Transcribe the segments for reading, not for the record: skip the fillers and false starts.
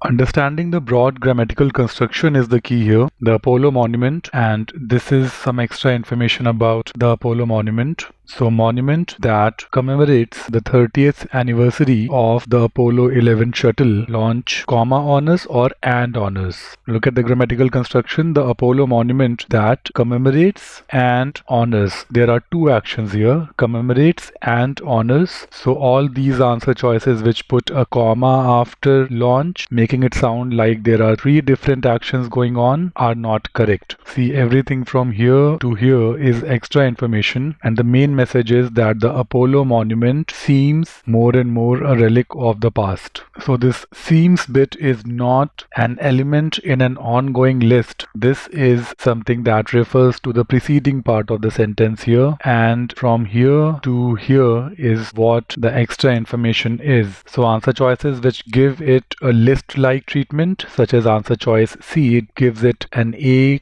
Understanding the broad grammatical construction is the key here. The Apollo monument, and this is some extra information about the Apollo monument. So, monument that commemorates the 30th anniversary of the Apollo 11 shuttle launch, honors or and honors. Look at the grammatical construction. The Apollo monument that commemorates and honors. There are two actions here, commemorates and honors. So, all these answer choices which put a comma after launch, making it sound like there are three different actions going on, are not correct. See, everything from here to here is extra information, and the main message is that the Apollo monument seems more and more a relic of the past. So this seems bit is not an element in an ongoing list. This is something that refers to the preceding part of the sentence here, and from here to here is what the extra information is. So answer choices which give it a list-like treatment, such as answer choice C, it gives it an A,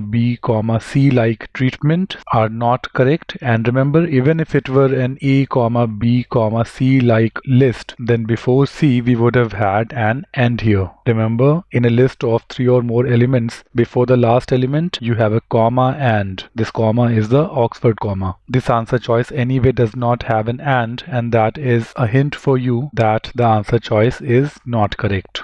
B, C-like treatment, are not correct. And remember, even if it were an A, B, C-like list, then before C we would have had an AND here. Remember, in a list of three or more elements, before the last element you have a comma and. This comma is the Oxford comma. This answer choice anyway does not have an and that is a hint for you that the answer choice is not correct.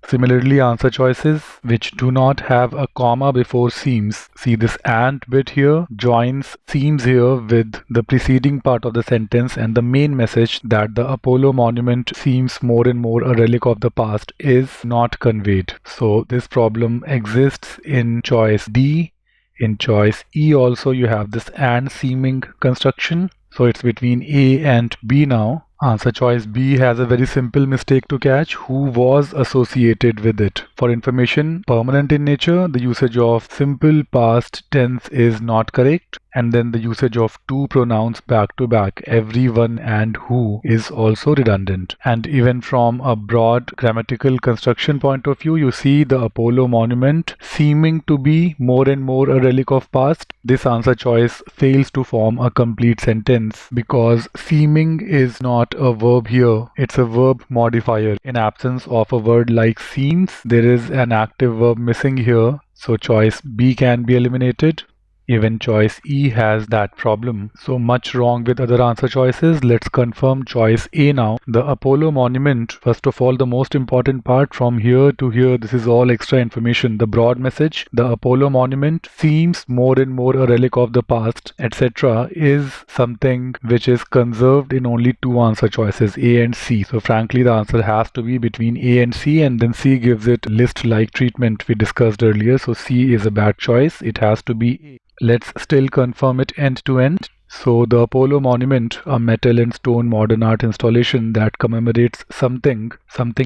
Similarly, answer choices which do not have a comma before seems. See, this and bit here joins seems here with the preceding part of the sentence, and the main message that the Apollo monument seems more and more a relic of the past is not conveyed. So this problem exists in choice D. In choice E also you have this and seeming construction. So it's between A and B now. Answer choice B has a very simple mistake to catch, who was associated with it. For information permanent in nature, the usage of simple past tense is not correct, and then the usage of two pronouns back to back, everyone and who, is also redundant. And even from a broad grammatical construction point of view, you see the Apollo monument seeming to be more and more a relic of past. This answer choice fails to form a complete sentence because seeming is not a verb here, it's a verb modifier. In absence of a word like seems, there is an active verb missing here, so choice B can be eliminated. Even choice E has that problem. So much wrong with other answer choices. Let's confirm choice A now. The Apollo monument, first of all, the most important part from here to here, this is all extra information. The broad message, the Apollo monument seems more and more a relic of the past, etc., is something which is conserved in only two answer choices, A and C. So frankly, the answer has to be between A and C, and then C gives it list-like treatment we discussed earlier. So C is a bad choice. It has to be A. Let's still confirm it end to end. So the Apollo monument, a metal and stone modern art installation that commemorates something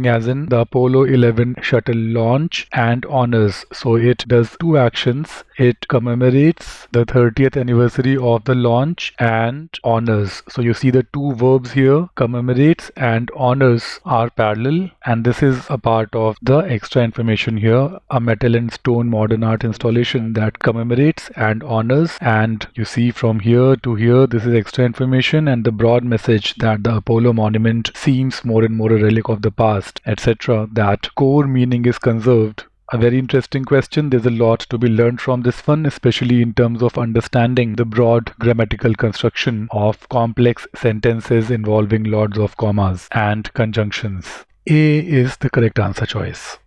as in the Apollo 11 shuttle launch and honors. So it does two actions. It commemorates the 30th anniversary of the launch and honors. So you see the two verbs here, commemorates and honors, are parallel, and this is a part of the extra information here, a metal and stone modern art installation that commemorates and honors. And you see from here to here, this is extra information and the broad message that the Apollo monument seems more and more a relic of the past, etc. That core meaning is conserved. A very interesting question. There's a lot to be learned from this one, especially in terms of understanding the broad grammatical construction of complex sentences involving lots of commas and conjunctions. A is the correct answer choice.